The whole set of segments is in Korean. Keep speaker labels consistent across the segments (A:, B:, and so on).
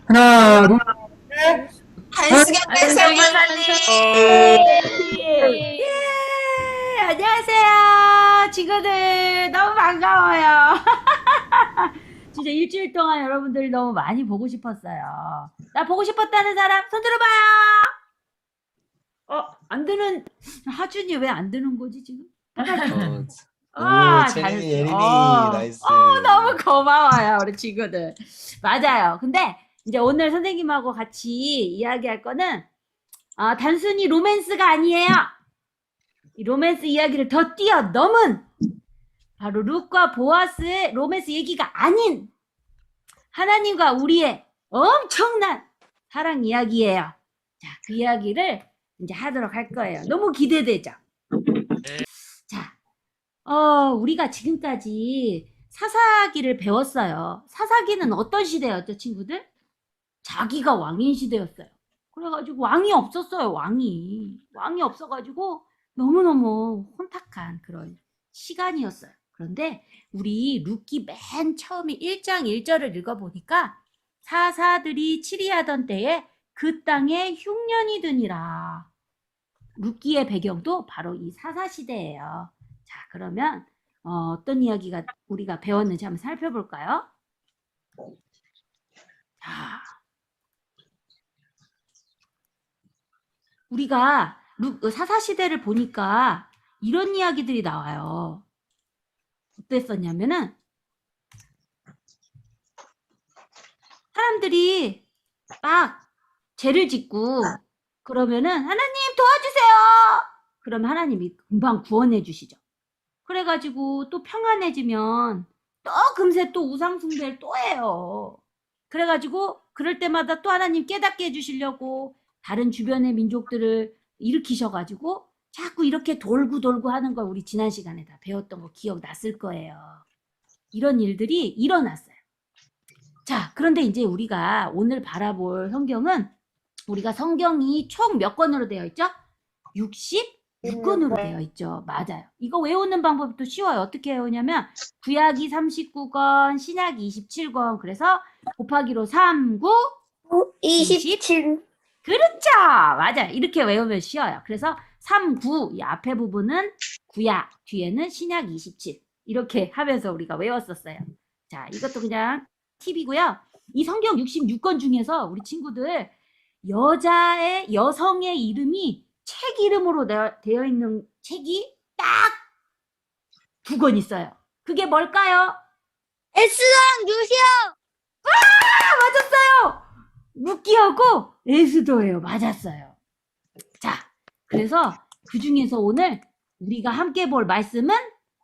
A: 하나, 둘, 셋.
B: 한수경
C: 안승기
B: 선생님.
C: 예, 안녕하세요. 친구들 너무 반가워요. 진짜 일주일 동안 여러분들 너무 많이 보고 싶었어요. 나 보고 싶었다는 사람 손 들어봐요. 안 드는 하준이 왜 안 드는 거지 지금?
A: 오,
C: 잘했어.
A: 채린이, 예린이, 나이스.
C: 너무 고마워요, 우리 친구들. 맞아요. 근데 이제 오늘 선생님하고 같이 이야기할 거는 단순히 로맨스가 아니에요. 이 로맨스 이야기를 더 뛰어넘은 바로 룻과 보아스의 로맨스 얘기가 아닌 하나님과 우리의 엄청난 사랑 이야기예요. 자, 그 이야기를 이제 하도록 할 거예요. 너무 기대되죠? 자, 우리가 지금까지 사사기를 배웠어요. 사사기는 어떤 시대였죠, 친구들? 자기가 왕인 시대였어요. 그래가지고 왕이 없었어요, 왕이. 왕이 없어가지고 너무너무 혼탁한 그런 시간이었어요. 그런데 우리 룻기 맨 처음에 1장 1절을 읽어보니까 사사들이 치리하던 때에 그 땅에 흉년이 드니라. 룻기의 배경도 바로 이 사사시대예요. 자, 그러면 어떤 이야기가 우리가 배웠는지 한번 살펴볼까요? 자, 우리가 사사시대를 보니까 이런 이야기들이 나와요. 어땠었냐면은 사람들이 막 죄를 짓고 그러면은 하나님 도와주세요. 그러면 하나님이 금방 구원해 주시죠. 그래가지고 또 평안해지면 또 금세 또 우상숭배를 또 해요. 그래가지고 그럴 때마다 또 하나님 깨닫게 해주시려고 다른 주변의 민족들을 일으키셔가지고 자꾸 이렇게 돌고 돌고 하는 걸 우리 지난 시간에 다 배웠던 거 기억났을 거예요. 이런 일들이 일어났어요. 자, 그런데 이제 우리가 오늘 바라볼 성경은 우리가 성경이 총 몇 권으로 되어 있죠? 66권으로 되어 있죠. 맞아요. 이거 외우는 방법이 또 쉬워요. 어떻게 외우냐면 구약이 39권, 신약이 27권. 그래서 곱하기로 3, 9,
B: 27.
C: 그렇죠. 맞아요. 이렇게 외우면 쉬워요. 그래서 3, 9, 이 앞에 부분은 구약, 뒤에는 신약 27. 이렇게 하면서 우리가 외웠었어요. 자, 이것도 그냥 팁이고요. 이 성경 66권 중에서 우리 친구들 여성의 이름이 책 이름으로 되어 있는 책이 딱 2권 있어요. 그게 뭘까요?
B: 에스랑 유시오.
C: 맞았어요. 룻기하고 에스더예요. 맞았어요. 자, 그래서 그 중에서 오늘 우리가 함께 볼 말씀은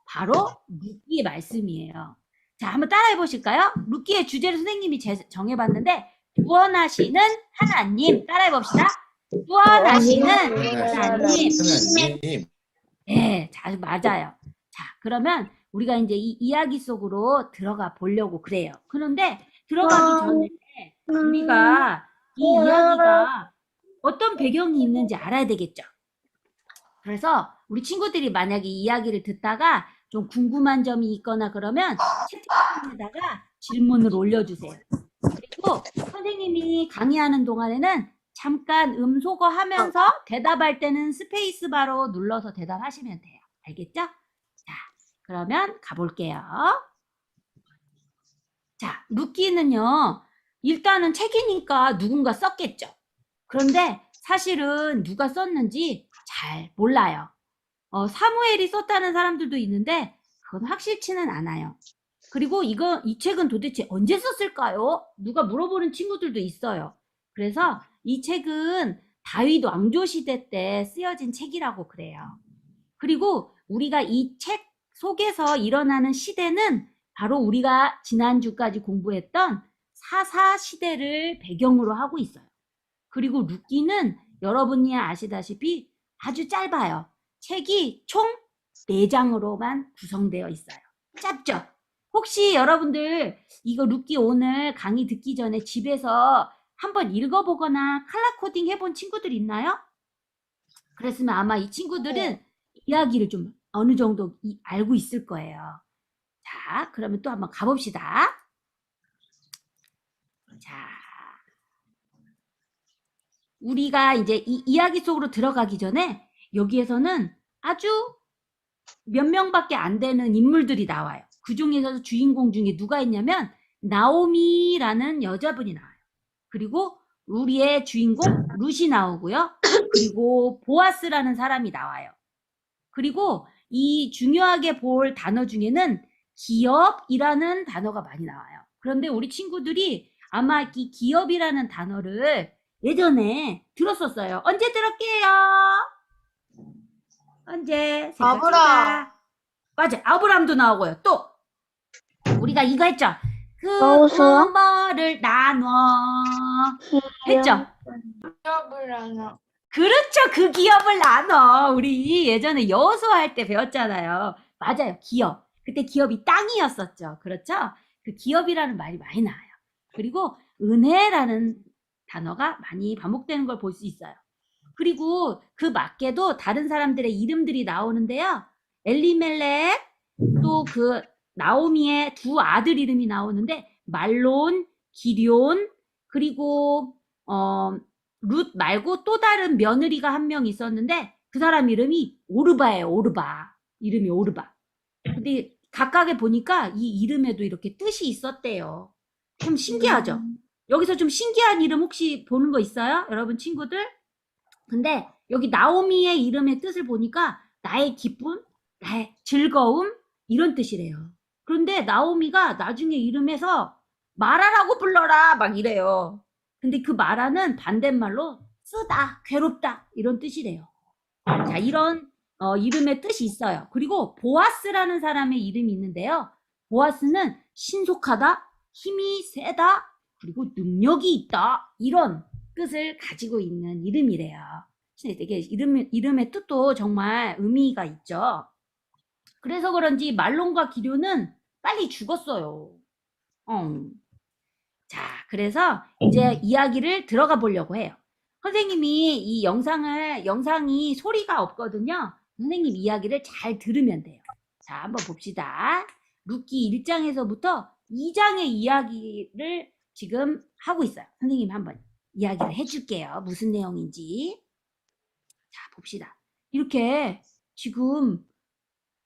C: 바로 룻기의 말씀이에요. 자, 한번 따라해 보실까요? 룻기의 주제를 선생님이 정해봤는데 구원하시는 하나님. 따라해 봅시다. 구원하시는 하나님.
A: 하나님.
C: 네, 맞아요. 자, 그러면 우리가 이제 이 이야기 속으로 들어가 보려고 그래요. 그런데 들어가기 전에 우리가 이 이야기가 어떤 배경이 있는지 알아야 되겠죠. 그래서 우리 친구들이 만약에 이 이야기를 듣다가 좀 궁금한 점이 있거나 그러면 채팅창에다가 질문을 올려주세요. 그리고 선생님이 강의하는 동안에는 잠깐 음소거 하면서 대답할 때는 스페이스바로 눌러서 대답하시면 돼요. 알겠죠? 자, 그러면 가볼게요. 자, 룻기는요, 일단은 책이니까 누군가 썼겠죠. 그런데 사실은 누가 썼는지 잘 몰라요. 사무엘이 썼다는 사람들도 있는데 그건 확실치는 않아요. 그리고 이 책은 도대체 언제 썼을까요? 누가 물어보는 친구들도 있어요. 그래서 이 책은 다윗 왕조 시대 때 쓰여진 책이라고 그래요. 그리고 우리가 이 책 속에서 일어나는 시대는 바로 우리가 지난주까지 공부했던 사사 시대를 배경으로 하고 있어요. 그리고 룻기는 여러분이 아시다시피 아주 짧아요. 책이 총 4장으로만 구성되어 있어요. 짧죠? 혹시 여러분들 이거 룻기 오늘 강의 듣기 전에 집에서 한번 읽어보거나 컬러 코딩 해본 친구들 있나요? 그랬으면 아마 이 친구들은 이야기를 좀 어느 정도 알고 있을 거예요. 자, 그러면 또 한번 가봅시다. 자, 우리가 이제 이 이야기 속으로 들어가기 전에 여기에서는 아주 몇 명밖에 안 되는 인물들이 나와요. 그 중에서 주인공 중에 누가 있냐면 나오미라는 여자분이 나와요. 그리고 우리의 주인공 룻이 나오고요. 그리고 보아스라는 사람이 나와요. 그리고 이 중요하게 볼 단어 중에는 기업이라는 단어가 많이 나와요. 그런데 우리 친구들이 아마 이 기업이라는 단어를 예전에 들었었어요. 언제 들었게요? 언제?
B: 아브람.
C: 맞아. 아브람도 나오고요. 또 우리가 이거 했죠. 그
B: 넣으세요?
C: 음어를 나눠 했죠.
B: 기업을 하나.
C: 그렇죠. 그 기업을 나눠. 우리 예전에 여수할 때 배웠잖아요. 맞아요. 기업. 그때 기업이 땅이었었죠. 그렇죠? 그 기업이라는 말이 많이 나와요. 그리고 은혜라는 단어가 많이 반복되는 걸 볼 수 있어요. 그리고 그 맞게도 다른 사람들의 이름들이 나오는데요. 엘리멜렉, 또 그 나오미의 두 아들 이름이 나오는데 말론, 기럧, 그리고 룻 말고 또 다른 며느리가 한 명 있었는데 그 사람 이름이 오르바예요. 오르바. 이름이 오르바. 근데 각각에 보니까 이 이름에도 이렇게 뜻이 있었대요. 좀 신기하죠? 여기서 좀 신기한 이름 혹시 보는 거 있어요? 여러분 친구들? 근데 여기 나오미의 이름의 뜻을 보니까 나의 기쁨, 나의 즐거움 이런 뜻이래요. 그런데 나오미가 나중에 이름에서 마라라고 불러라 막 이래요. 근데 그 마라는 반대말로 쓰다, 괴롭다 이런 뜻이래요. 자, 이런 이름의 뜻이 있어요. 그리고 보아스라는 사람의 이름이 있는데요. 보아스는 신속하다, 힘이 세다, 그리고 능력이 있다 이런 뜻을 가지고 있는 이름이래요. 되게 이름의 뜻도 정말 의미가 있죠. 그래서 그런지 말론과 기럧는 빨리 죽었어요. 자, 그래서 이제 이야기를 들어가 보려고 해요. 선생님이 이 영상이 소리가 없거든요. 선생님 이야기를 잘 들으면 돼요. 자, 한번 봅시다. 룻기 1장에서부터 2장의 이야기를 지금 하고 있어요. 선생님 한번 이야기를 해줄게요. 무슨 내용인지. 자, 봅시다. 이렇게 지금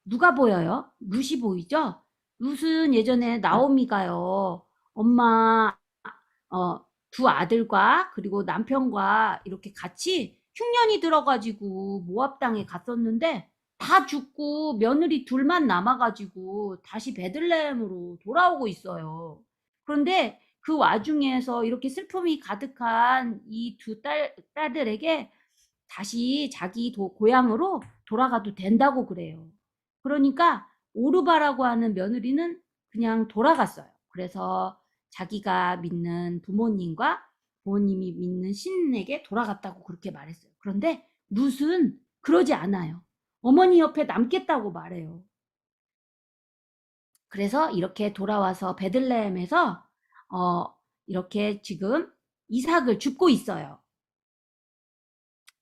C: 누가 보여요? 룻이 보이죠? 룻은 예전에 나오미가요. 엄마 두 아들과 그리고 남편과 이렇게 같이 흉년이 들어가지고 모압 땅에 갔었는데 다 죽고 며느리 둘만 남아가지고 다시 베들레헴으로 돌아오고 있어요. 그런데 그 와중에서 이렇게 슬픔이 가득한 이 두 딸들에게 다시 자기 고향으로 돌아가도 된다고 그래요. 그러니까 오르바라고 하는 며느리는 그냥 돌아갔어요. 그래서 자기가 믿는 부모님과 부모님이 믿는 신에게 돌아갔다고 그렇게 말했어요. 그런데 룻은 그러지 않아요. 어머니 옆에 남겠다고 말해요. 그래서 이렇게 돌아와서 베들레헴에서 이렇게 지금 이삭을 줍고 있어요.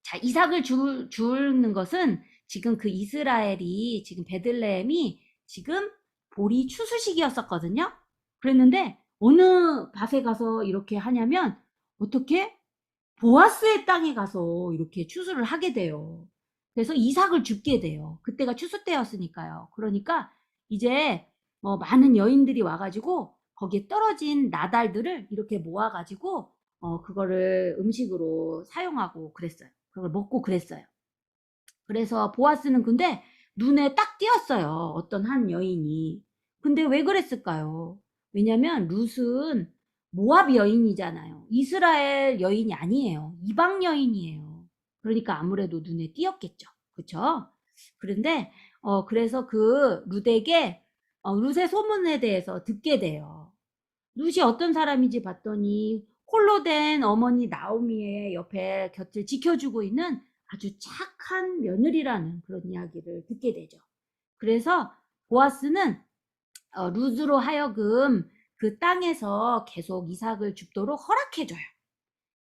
C: 자, 이삭을 주는 것은 지금 그 이스라엘이 지금 베들레헴이 지금 보리 추수식이었었거든요. 그랬는데 어느 밭에 가서 이렇게 하냐면 어떻게 보아스의 땅에 가서 이렇게 추수를 하게 돼요. 그래서 이삭을 줍게 돼요. 그때가 추수 때였으니까요. 그러니까 이제 많은 여인들이 와가지고 거기에 떨어진 나달들을 이렇게 모아가지고 그거를 음식으로 사용하고 그랬어요. 그걸 먹고 그랬어요. 그래서 보아스는 근데 눈에 딱 띄었어요. 어떤 한 여인이. 근데 왜 그랬을까요? 왜냐면 룻은 모압 여인이잖아요. 이스라엘 여인이 아니에요. 이방 여인이에요. 그러니까 아무래도 눈에 띄었겠죠. 그렇죠? 그런데 그래서 그 룻에게 룻의 소문에 대해서 듣게 돼요. 룻이 어떤 사람인지 봤더니 홀로 된 어머니 나오미의 옆에 곁을 지켜주고 있는 아주 착한 며느리라는 그런 이야기를 듣게 되죠. 그래서 보아스는 룻으로 하여금 그 땅에서 계속 이삭을 줍도록 허락해줘요.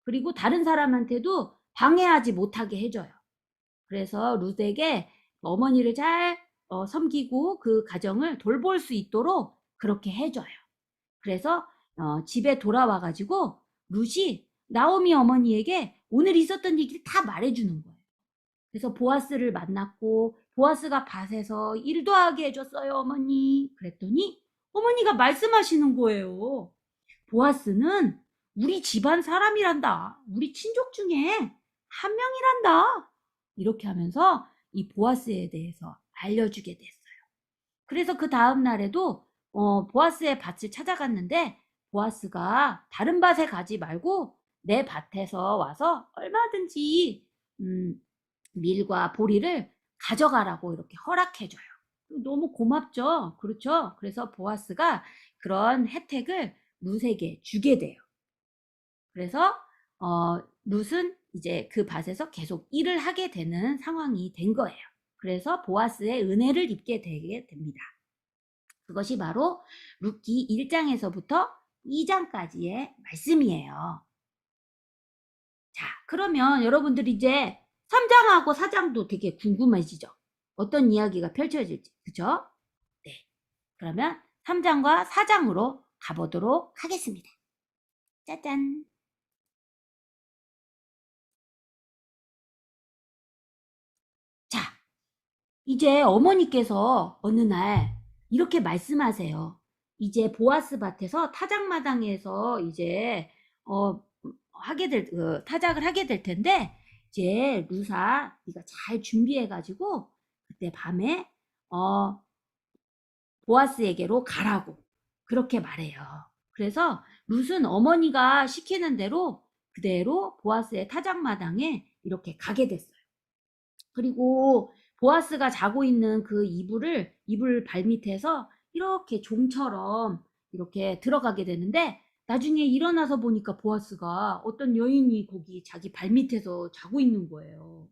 C: 그리고 다른 사람한테도 방해하지 못하게 해줘요. 그래서 룻에게 어머니를 잘 섬기고 그 가정을 돌볼 수 있도록 그렇게 해줘요. 그래서 집에 돌아와가지고 룻이 나오미 어머니에게 오늘 있었던 얘기를 다 말해주는 거예요. 그래서 보아스를 만났고 보아스가 밭에서 일도 하게 해줬어요, 어머니. 그랬더니 어머니가 말씀하시는 거예요. 보아스는 우리 집안 사람이란다. 우리 친족 중에 한 명이란다. 이렇게 하면서 이 보아스에 대해서 알려주게 됐어요. 그래서 그 다음 날에도 보아스의 밭을 찾아갔는데 보아스가 다른 밭에 가지 말고 내 밭에서 와서 얼마든지 밀과 보리를 가져가라고 이렇게 허락해줘요. 너무 고맙죠? 그렇죠? 그래서 보아스가 그런 혜택을 룻에게 주게 돼요. 그래서 룻은 이제 그 밭에서 계속 일을 하게 되는 상황이 된 거예요. 그래서 보아스의 은혜를 입게 되게 됩니다. 그것이 바로 룻기 1장에서부터 2장까지의 말씀이에요. 자, 그러면 여러분들 이제 3장하고 4장도 되게 궁금해지죠? 어떤 이야기가 펼쳐질지, 그죠? 네. 그러면 3장과 4장으로 가보도록 하겠습니다. 짜잔. 자, 이제 어머니께서 어느 날 이렇게 말씀하세요. 이제 보아스 밭에서 타작마당에서 이제 타작을 하게 될 텐데 이제 룻아 네가 잘 준비해가지고 그때 밤에 보아스에게로 가라고 그렇게 말해요. 그래서 룻은 어머니가 시키는 대로 그대로 보아스의 타작마당에 이렇게 가게 됐어요. 그리고 보아스가 자고 있는 그 이불 발밑에서 이렇게 종처럼 이렇게 들어가게 되는데 나중에 일어나서 보니까 보아스가 어떤 여인이 거기 자기 발밑에서 자고 있는 거예요.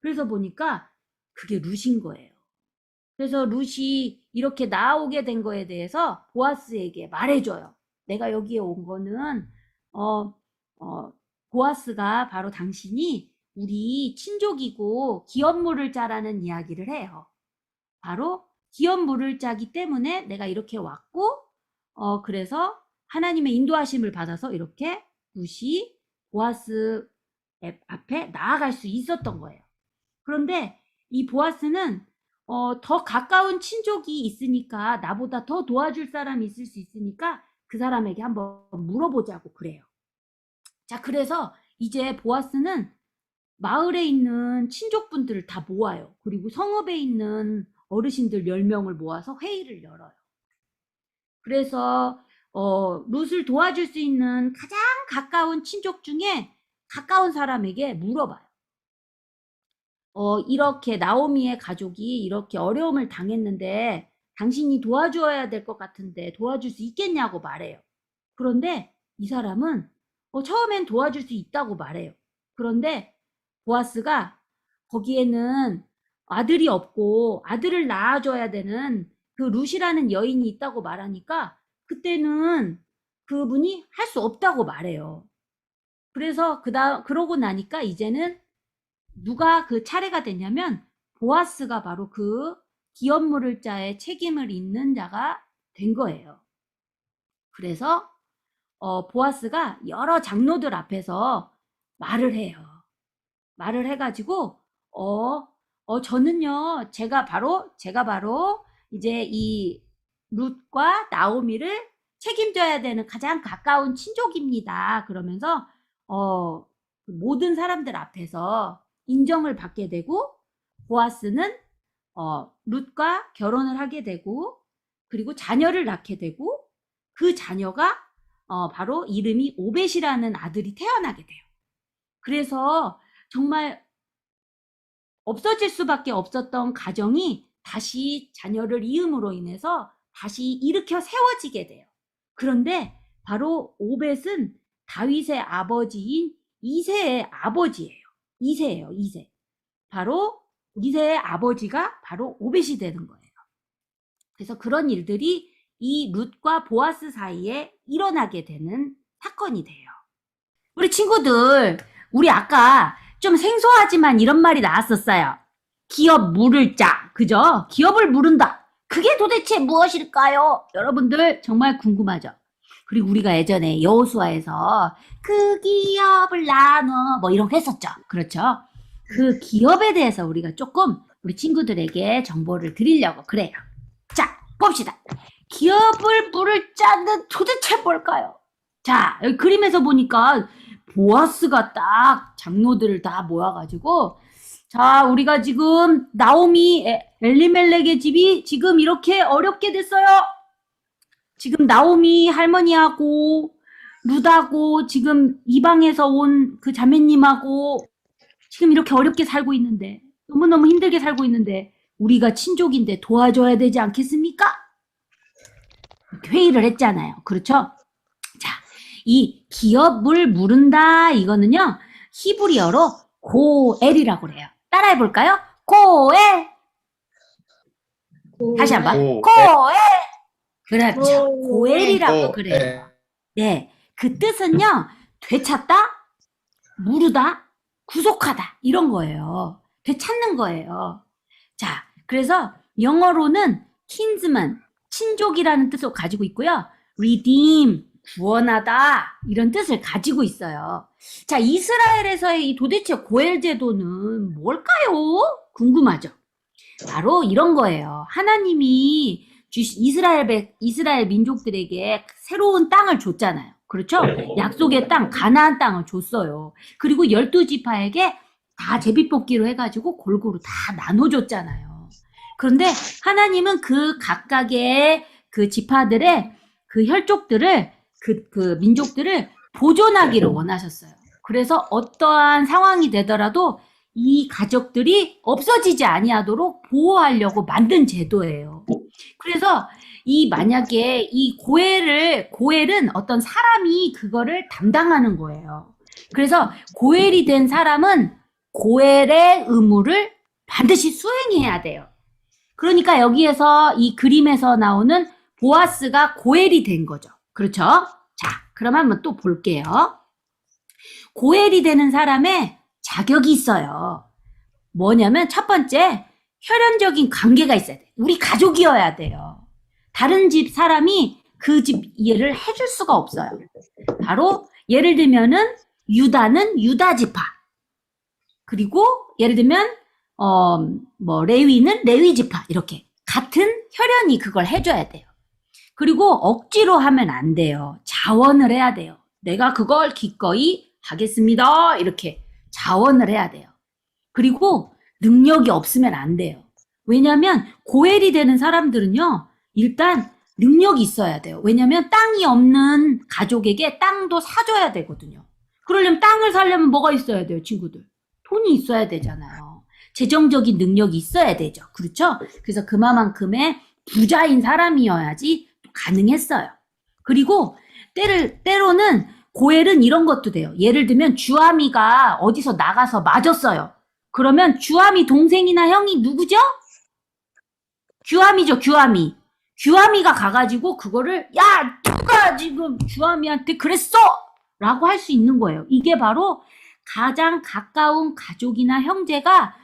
C: 그래서 보니까 그게 룻인 거예요. 그래서 룻이 이렇게 나오게 된 거에 대해서 보아스에게 말해줘요. 내가 여기에 온 거는 보아스가 바로 당신이 우리 친족이고 기업 물을 자라는 이야기를 해요. 바로 기업 물을 자기 때문에 내가 이렇게 왔고 그래서 하나님의 인도하심을 받아서 이렇게 룻이 보아스 앞에 나아갈 수 있었던 거예요. 그런데 이 보아스는 더 가까운 친족이 있으니까 나보다 더 도와줄 사람이 있을 수 있으니까 그 사람에게 한번 물어보자고 그래요. 자, 그래서 이제 보아스는 마을에 있는 친족분들을 다 모아요. 그리고 성읍에 있는 어르신들 10명을 모아서 회의를 열어요. 그래서 룻을 도와줄 수 있는 가장 가까운 친족 중에 가까운 사람에게 물어봐요. 이렇게 나오미의 가족이 이렇게 어려움을 당했는데 당신이 도와줘야 될 것 같은데 도와줄 수 있겠냐고 말해요. 그런데 이 사람은 처음엔 도와줄 수 있다고 말해요. 그런데 보아스가 거기에는 아들이 없고 아들을 낳아줘야 되는 그 룻이라는 여인이 있다고 말하니까 그때는 그분이 할 수 없다고 말해요. 그래서 그러고 나니까 이제는 누가 그 차례가 되냐면 보아스가 바로 그 기업 물을 자의 책임을 잇는 자가 된 거예요. 그래서 보아스가 여러 장로들 앞에서 말을 해요. 말을 해가지고 저는요 제가 바로 이제 이 룻과 나오미를 책임져야 되는 가장 가까운 친족입니다. 그러면서 모든 사람들 앞에서 인정을 받게 되고 보아스는 룻과 결혼을 하게 되고 그리고 자녀를 낳게 되고 그 자녀가 바로 이름이 오벳이라는 아들이 태어나게 돼요. 그래서 정말 없어질 수밖에 없었던 가정이 다시 자녀를 이음으로 인해서 다시 일으켜 세워지게 돼요. 그런데 바로 오벳은 다윗의 아버지인 이새의 아버지예요. 이새예요. 바로 이새의 아버지가 바로 오벳이 되는 거예요. 그래서 그런 일들이 이 룻과 보아스 사이에 일어나게 되는 사건이 돼요. 우리 친구들, 우리 아까 좀 생소하지만 이런 말이 나왔었어요. 기업 물을 자, 그죠? 기업을 물은다. 그게 도대체 무엇일까요? 여러분들 정말 궁금하죠? 그리고 우리가 예전에 여호수아에서 그 기업을 나눠 뭐 이런 거 했었죠. 그렇죠? 그 기업에 대해서 우리가 조금 우리 친구들에게 정보를 드리려고 그래요. 자, 봅시다. 기업을 물을 짜는 도대체 뭘까요? 자, 여기 그림에서 보니까 보아스가 딱 장로들을 다 모아가지고 자, 우리가 지금 나오미 엘리멜렉의 집이 지금 이렇게 어렵게 됐어요. 지금 나오미 할머니하고 룻하고 지금 이방에서 온 그 자매님하고 지금 이렇게 어렵게 살고 있는데 너무너무 힘들게 살고 있는데 우리가 친족인데 도와줘야 되지 않겠습니까? 회의를 했잖아요. 그렇죠? 자, 이 기업을 물은다 이거는요. 히브리어로 고엘이라고 그래요. 따라해 볼까요? 고엘. 다시 한번. 고엘. 그렇죠. 고엘이라고 그래요. 네, 그 뜻은요. 되찾다, 물으다, 구속하다 이런 거예요. 되찾는 거예요. 자, 그래서 영어로는 kinsman, 친족이라는 뜻을 가지고 있고요. redeem, 구원하다 이런 뜻을 가지고 있어요. 자, 이스라엘에서의 이 도대체 고엘 제도는 뭘까요? 궁금하죠? 바로 이런 거예요. 하나님이 이스라엘 민족들에게 새로운 땅을 줬잖아요. 그렇죠? 약속의 땅, 가나안 땅을 줬어요. 그리고 12지파에게 다 제비뽑기로 해가지고 골고루 다 나눠줬잖아요. 그런데 하나님은 그 각각의 그 지파들의 그 혈족들을 그 민족들을 보존하기를 원하셨어요. 그래서 어떠한 상황이 되더라도 이 가족들이 없어지지 아니하도록 보호하려고 만든 제도예요. 그래서 만약에 이 고엘은 어떤 사람이 그거를 담당하는 거예요. 그래서 고엘이 된 사람은 고엘의 의무를 반드시 수행해야 돼요. 그러니까 여기에서 이 그림에서 나오는 보아스가 고엘이 된 거죠. 그렇죠? 자, 그럼 한번 또 볼게요. 고엘이 되는 사람의 자격이 있어요. 뭐냐면 첫 번째, 혈연적인 관계가 있어야 돼. 우리 가족이어야 돼요. 다른 집 사람이 그 집 이해를 해줄 수가 없어요. 바로 예를 들면은 유다는 유다 지파. 그리고 예를 들면 레위는 레위 지파. 이렇게 같은 혈연이 그걸 해줘야 돼요. 그리고 억지로 하면 안 돼요. 자원을 해야 돼요. 내가 그걸 기꺼이 하겠습니다. 이렇게 자원을 해야 돼요. 그리고 능력이 없으면 안 돼요. 왜냐하면 고엘이 되는 사람들은요. 일단 능력이 있어야 돼요. 왜냐하면 땅이 없는 가족에게 땅도 사줘야 되거든요. 그러려면 땅을 사려면 뭐가 있어야 돼요, 친구들? 돈이 있어야 되잖아요. 재정적인 능력이 있어야 되죠. 그렇죠? 그래서 그만큼의 부자인 사람이어야지 가능했어요. 그리고 때로는 고엘은 이런 것도 돼요. 예를 들면 주아미가 어디서 나가서 맞았어요. 그러면 주아미 동생이나 형이 누구죠? 규아미죠, 규아미. 규아미가 가가지고 그거를 야, 누가 지금 주아미한테 그랬어! 라고 할 수 있는 거예요. 이게 바로 가장 가까운 가족이나 형제가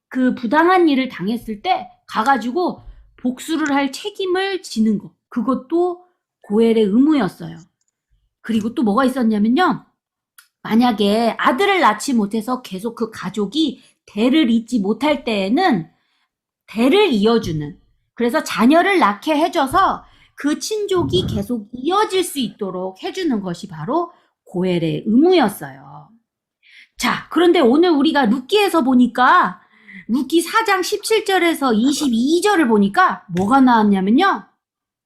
C: 그 부당한 일을 당했을 때 가가지고 복수를 할 책임을 지는 거. 그것도 고엘의 의무였어요. 그리고 또 뭐가 있었냐면요. 만약에 아들을 낳지 못해서 계속 그 가족이 대를 잇지 못할 때에는 대를 이어주는, 그래서 자녀를 낳게 해줘서 그 친족이 계속 이어질 수 있도록 해주는 것이 바로 고엘의 의무였어요. 자, 그런데 오늘 우리가 룻기에서 보니까 룻기 4장 17절에서 22절을 보니까 뭐가 나왔냐면요.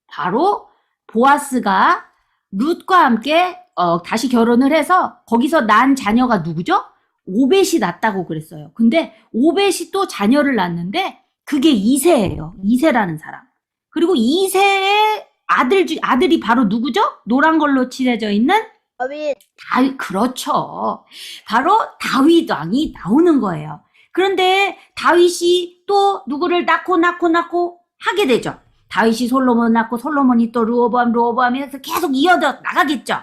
C: 바로 보아스가 룻과 함께 다시 결혼을 해서 거기서 난 자녀가 누구죠? 오벳이 낳았다고 그랬어요. 근데 오벳이 또 자녀를 낳았는데 그게 이세예요. 이세라는 사람. 그리고 이세의 아들이 바로 누구죠? 노란 걸로 칠해져 있는 다윗. 그렇죠. 바로 다윗 왕이 나오는 거예요. 그런데 다윗이 또 누구를 낳고 하게 되죠. 다윗이 솔로몬 낳고 솔로몬이 또 르호보암 해서 계속 이어져 나가겠죠.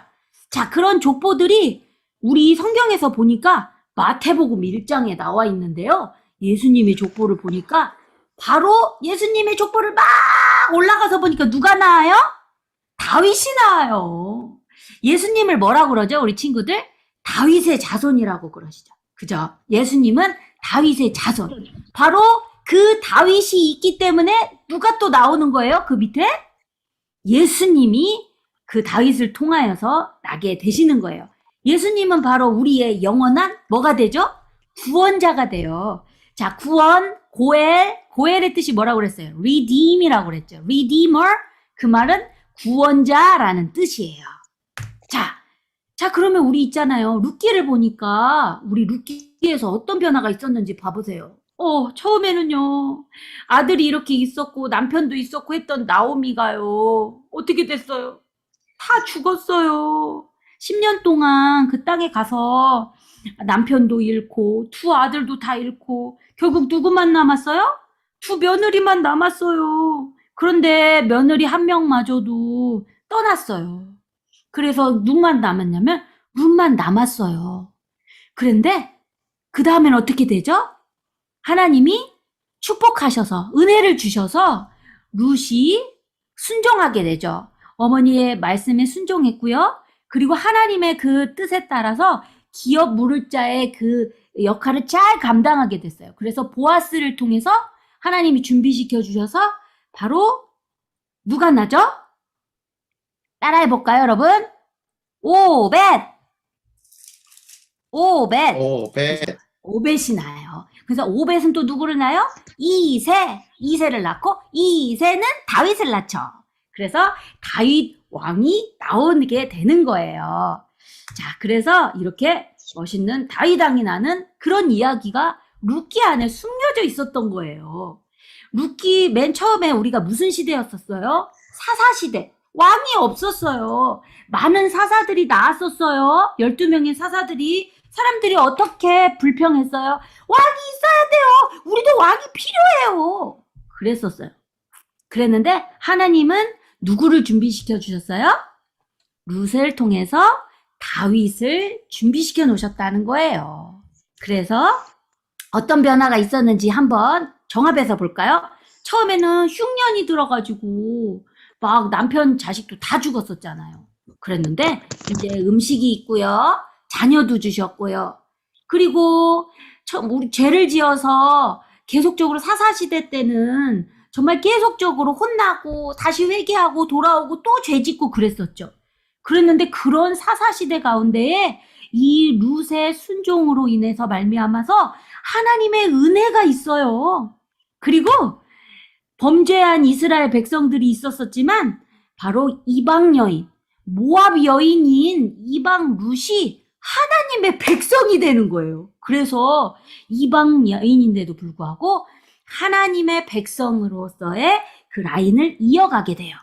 C: 자, 그런 족보들이 우리 성경에서 보니까 마태복음 1장에 나와 있는데요. 예수님의 족보를 보니까 바로 예수님의 족보를 막 올라가서 보니까 누가 나와요? 다윗이 나와요. 예수님을 뭐라고 그러죠? 우리 친구들? 다윗의 자손이라고 그러시죠. 그죠? 예수님은 다윗의 자손. 바로 그 다윗이 있기 때문에 누가 또 나오는 거예요? 그 밑에? 예수님이 그 다윗을 통하여서 나게 되시는 거예요. 예수님은 바로 우리의 영원한 뭐가 되죠? 구원자가 돼요. 자, 구원, 고엘의 뜻이 뭐라고 그랬어요? redeem이라고 그랬죠. redeemer, 그 말은 구원자라는 뜻이에요. 자, 그러면 우리 있잖아요. 룻기를 보니까 우리 룻기에서 어떤 변화가 있었는지 봐보세요. 처음에는요. 아들이 이렇게 있었고 남편도 있었고 했던 나오미가요. 어떻게 됐어요? 다 죽었어요. 10년 동안 그 땅에 가서 남편도 잃고 두 아들도 다 잃고 결국 누구만 남았어요? 두 며느리만 남았어요. 그런데 며느리 한 명마저도 떠났어요. 그래서 누구만 남았냐면 룻만 남았어요. 그런데 그 다음엔 어떻게 되죠? 하나님이 축복하셔서 은혜를 주셔서 룻이 순종하게 되죠. 어머니의 말씀에 순종했고요. 그리고 하나님의 그 뜻에 따라서 기업 물을 자의 그 역할을 잘 감당하게 됐어요. 그래서 보아스를 통해서 하나님이 준비시켜 주셔서 바로 누가 나죠? 따라해 볼까요, 여러분? 오벳. 오벳이 나요. 그래서 오벳은 또 누구를 낳아요? 이세를 낳고 이세는 다윗을 낳죠. 그래서 다윗 왕이 나오게 되는 거예요. 자, 그래서 이렇게 멋있는 다윗 왕이 나는 그런 이야기가 룻기 안에 숨겨져 있었던 거예요. 룻기 맨 처음에 우리가 무슨 시대였었어요? 사사시대. 왕이 없었어요. 많은 사사들이 나왔었어요. 12명의 사사들이. 사람들이 어떻게 불평했어요? 왕이 있어야 돼요. 우리도 왕이 필요해요. 그랬었어요. 그랬는데 하나님은 누구를 준비시켜 주셨어요? 룻을 통해서 다윗을 준비시켜 놓으셨다는 거예요. 그래서 어떤 변화가 있었는지 한번 종합해서 볼까요? 처음에는 흉년이 들어가지고 막 남편 자식도 다 죽었었잖아요. 그랬는데 이제 음식이 있고요. 자녀도 주셨고요. 그리고 우리 죄를 지어서 계속적으로 사사시대 때는 정말 계속적으로 혼나고 다시 회개하고 돌아오고 또 죄 짓고 그랬었죠. 그랬는데 그런 사사시대 가운데에 이 룻의 순종으로 인해서 말미암아서 하나님의 은혜가 있어요. 그리고 범죄한 이스라엘 백성들이 있었었지만 바로 이방 여인, 모압 여인인 이방 룻이 하나님의 백성이 되는 거예요. 그래서 이방 여인인데도 불구하고 하나님의 백성으로서의 그 라인을 이어가게 돼요.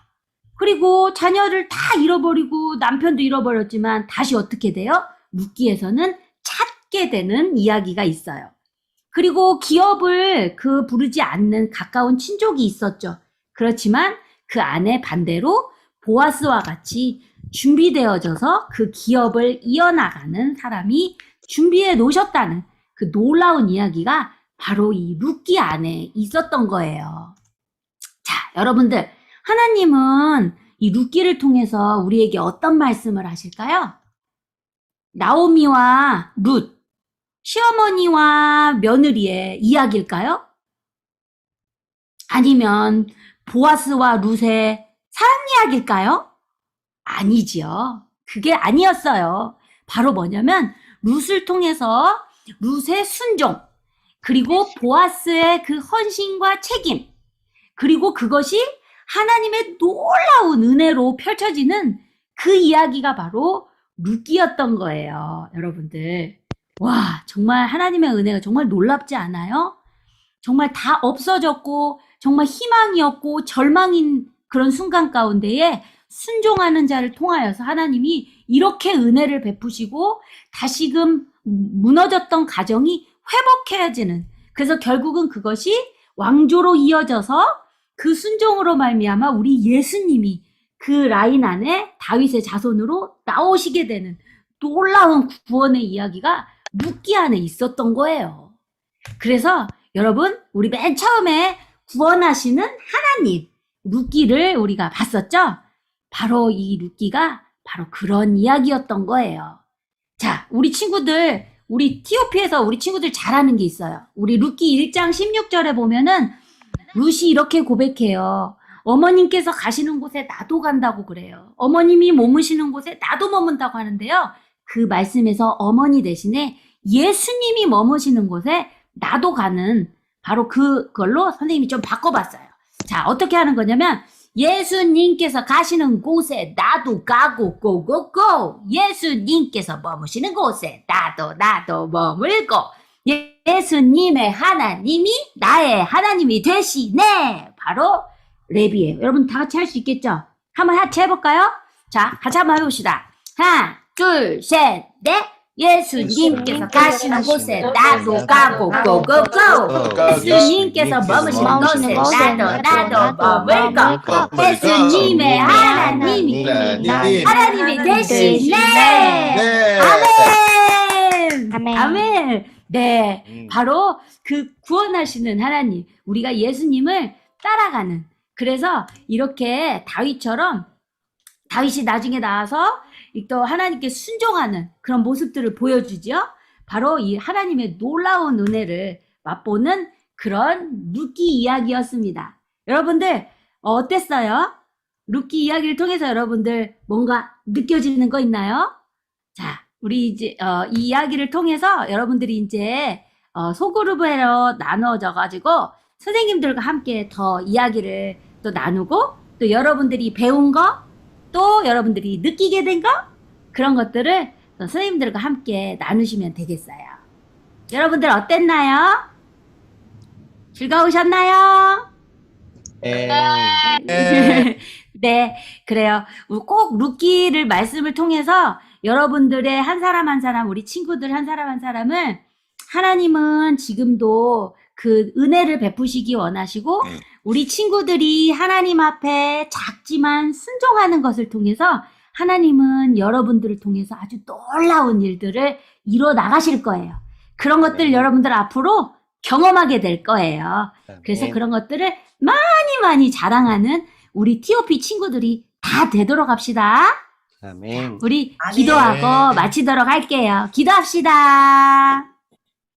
C: 그리고 자녀를 다 잃어버리고 남편도 잃어버렸지만 다시 어떻게 돼요? 룻기에서는 찾게 되는 이야기가 있어요. 그리고 기업을 부르지 않는 가까운 친족이 있었죠. 그렇지만 그 안에 반대로 보아스와 같이 준비되어져서 그 기업을 이어나가는 사람이 준비해 놓으셨다는 그 놀라운 이야기가 바로 이 룻기 안에 있었던 거예요. 자, 여러분들, 하나님은 이 룻기를 통해서 우리에게 어떤 말씀을 하실까요? 나오미와 룻, 시어머니와 며느리의 이야기일까요? 아니면 보아스와 룻의 사랑 이야기일까요? 아니지요. 그게 아니었어요. 바로 뭐냐면 룻을 통해서 룻의 순종, 그리고 보아스의 그 헌신과 책임, 그리고 그것이 하나님의 놀라운 은혜로 펼쳐지는 그 이야기가 바로 룻기였던 거예요. 여러분들. 와, 정말 하나님의 은혜가 정말 놀랍지 않아요? 정말 다 없어졌고 정말 희망이 없고 절망인 그런 순간 가운데에 순종하는 자를 통하여서 하나님이 이렇게 은혜를 베푸시고 다시금 무너졌던 가정이 회복해지는, 그래서 결국은 그것이 왕조로 이어져서 그 순종으로 말미암아 우리 예수님이 그 라인 안에 다윗의 자손으로 나오시게 되는 놀라운 구원의 이야기가 룻기 안에 있었던 거예요. 그래서 여러분, 우리 맨 처음에 구원하시는 하나님 룻기를 우리가 봤었죠? 바로 이 룻기가 바로 그런 이야기였던 거예요. 자, 우리 친구들, 우리 TOP에서 우리 친구들 잘하는 게 있어요. 우리 룻기 1장 16절에 보면은 룻이 이렇게 고백해요. 어머님께서 가시는 곳에 나도 간다고 그래요. 어머님이 머무시는 곳에 나도 머문다고 하는데요. 그 말씀에서 어머니 대신에 예수님이 머무시는 곳에 나도 가는 바로 그걸로 선생님이 좀 바꿔봤어요. 자, 어떻게 하는 거냐면 예수님께서 가시는 곳에 나도 가고 고고고 예수님께서 머무시는 곳에 나도 머물고 예수님의 하나님이 나의 하나님이 되시네. 바로 랩이에요. 여러분 다 같이 할 수 있겠죠? 한번 같이 해볼까요? 자, 같이 한번 해봅시다. 하나, 둘, 셋, 넷. 예수님께서 가시는 곳에 나도 가고 고고고 예수님께서 머무시는 곳에 나도 머물고 예수님의 하나님이 되시네.
A: 네.
C: 아멘. 아멘. 네, 바로 그 구원하시는 하나님, 우리가 예수님을 따라가는. 그래서 이렇게 다윗이 나중에 나와서 또 하나님께 순종하는 그런 모습들을 보여주죠. 바로 이 하나님의 놀라운 은혜를 맛보는 그런 룻기 이야기였습니다. 여러분들 어땠어요? 룻기 이야기를 통해서 여러분들 뭔가 느껴지는 거 있나요? 자, 우리 이제 이 이야기를 통해서 여러분들이 이제 소그룹으로 나누어져 가지고 선생님들과 함께 더 이야기를 또 나누고 또 여러분들이 배운 거 또 여러분들이 느끼게 된 거 그런 것들을 또 선생님들과 함께 나누시면 되겠어요. 여러분들 어땠나요? 즐거우셨나요?
A: 네.
C: 네, 그래요. 꼭 룻기를 말씀을 통해서 여러분들의 한 사람 한 사람, 우리 친구들 한 사람 한 사람을 하나님은 지금도 그 은혜를 베푸시기 원하시고 우리 친구들이 하나님 앞에 작지만 순종하는 것을 통해서 하나님은 여러분들을 통해서 아주 놀라운 일들을 이뤄 나가실 거예요. 그런 것들 여러분들 앞으로 경험하게 될 거예요. 그래서 그런 것들을 많이 자랑하는 우리 TOP 친구들이 다 되도록 합시다.
D: 아멘.
C: 우리 기도하고 마치도록 할게요. 기도합시다.